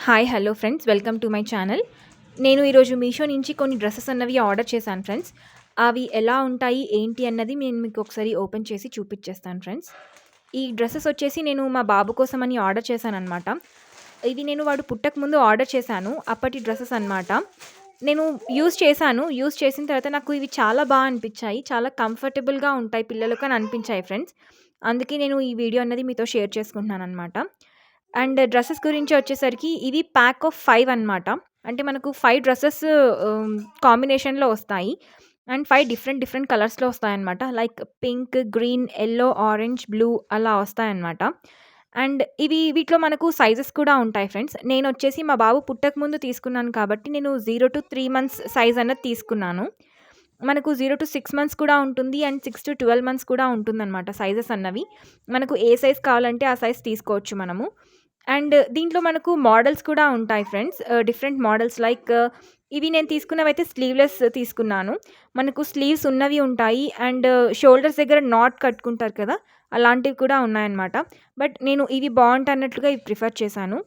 Hi hello friends, welcome to my channel. నేను ఈరోజు మీషో నుంచి కొన్ని డ్రెస్సెస్ అన్నవి ఆర్డర్ చేశాను ఫ్రెండ్స్. అవి ఎలా ఉంటాయి ఏంటి అన్నది నేను మీకు ఒకసారి ఓపెన్ చేసి చూపించేస్తాను ఫ్రెండ్స్. ఈ డ్రెస్సెస్ వచ్చేసి నేను మా బాబు కోసమని ఆర్డర్ చేశాననమాట. ఇది నేను వాడు పుట్టకముందు ఆర్డర్ చేశాను. అప్పటి డ్రెస్సెస్ అనమాట. నేను యూజ్ చేసిన తర్వాత నాకు ఇవి చాలా అనిపించాయి. చాలా కంఫర్టబుల్‌గా ఉంటాయి పిల్లలకు అని అనిపించాయి ఫ్రెండ్స్. అందుకే నేను ఈ వీడియో అన్నది మీతో షేర్ చేసుకుంటున్నాననమాట. అండ్ డ్రెసెస్ గురించి వచ్చేసరికి ఇది ప్యాక్ ఆఫ్ 5 అనమాట. అంటే మనకు 5 డ్రెసెస్ కాంబినేషన్‌లో వస్తాయి. అండ్ 5 డిఫరెంట్ కలర్స్‌లో వస్తాయన్నమాట. Like pink, green, yellow, orange, blue అలా వస్తాయన్నమాట. అండ్ వీటిలో మనకు సైజెస్ కూడా ఉంటాయి ఫ్రెండ్స్. నేనొచ్చేసి మా బాబు పుట్టకముందు తీసుకున్నాను కాబట్టి నేను 0-3 మంత్స్ సైజ్ అన్నది తీసుకున్నాను. మనకు 0-6 మంత్స్ కూడా ఉంటుంది. అండ్ 6-12 మంత్స్ కూడా ఉంటుందన్నమాట సైజెస్ అన్నవి. మనకు ఏ సైజ్ కావాలంటే ఆ సైజ్ తీసుకోవచ్చు మనము. అండ్ దీంట్లో మనకు మోడల్స్ కూడా ఉంటాయి ఫ్రెండ్స్. డిఫరెంట్ మోడల్స్ లైక్ ఇవి నేను తీసుకున్నవైతే స్లీవ్‌లెస్ తీసుకున్నాను. మనకు స్లీవ్స్ ఉన్నవి ఉంటాయి. అండ్ షోల్డర్స్ దగ్గర నాట్ కట్టుకుంటారు కదా! అలాంటివి కూడా ఉన్నాయన్నమాట. బట్ నేను ఇవి బావుంటన్నట్లుగా ఇవి ప్రిఫర్ చేశాను.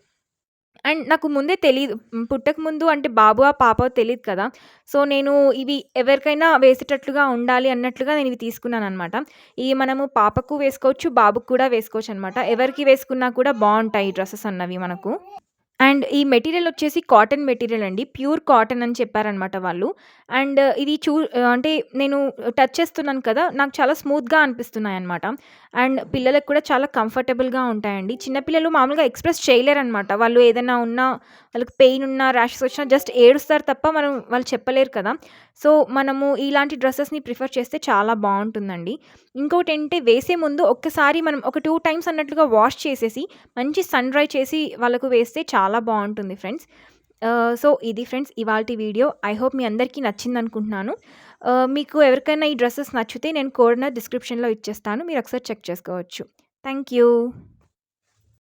అండ్ నాకు ముందే తెలీదు. పుట్టకముందు అంటే బాబో, పాపో తెలీదు కదా! సో, నేను ఇవి ఎవరికైనా వేసేటట్లుగా ఉండాలి అన్నట్లుగా నేను ఇవి తీసుకున్నాననమాట. ఇవి మనము పాపకు వేసుకోవచ్చు, బాబుకి కూడా వేసుకోవచ్చనమాట. ఎవరికి వేసుకున్నా కూడా బావుంటాయి ఈ డ్రెసెస్ అన్నవి మనకు. అండ్ ఈ మెటీరియల్ వచ్చేసి కాటన్ మెటీరియల్ అండి. ప్యూర్ కాటన్ అని చెప్పారనమాట వాళ్ళు. అండ్ ఇది అంటే నేను టచ్ చేస్తున్నాను కదా! నాకు చాలా స్మూత్‌గా అనిపిస్తున్నాయన్నమాట. అండ్ పిల్లలకి కూడా చాలా కంఫర్టబుల్‌గా ఉంటాయండి. చిన్న పిల్లలు మామూలుగా ఎక్స్‌ప్రెస్ చేయలేరనమాట. వాళ్ళు ఏదైనా ఉన్నా, వాళ్ళకి పెయిన్ ఉన్నా, ర్యాషెస్ వచ్చినా జస్ట్ ఏడుస్తారు తప్ప వాళ్ళు చెప్పలేరు కదా! సో, మనము ఇలాంటి డ్రెసెస్‌ని ప్రిఫర్ చేస్తే చాలా బావుంటుందండి. ఇంకోటేంటే వేసే ముందు ఒక్కసారి మనం ఒక 2 టైమ్స్ అన్నట్లుగా వాష్ చేసేసి మంచి సన్ డ్రై చేసి వాళ్ళకు వేస్తే చాలా బావుంటుంది ఫ్రెండ్స్. సో, ఇది ఫ్రెండ్స్ ఇవాల్టి వీడియో. ఐ హోప్ మీ అందరికీ నచ్చిందనుకుంటున్నాను. మీకు ఎవరికైనా ఈ డ్రెసెస్ నచ్చితే నేను కోడ్‌ని డిస్క్రిప్షన్‌లో ఇచ్చేస్తాను. మీరొకసారి చెక్ చేసుకోవచ్చు. Thank you.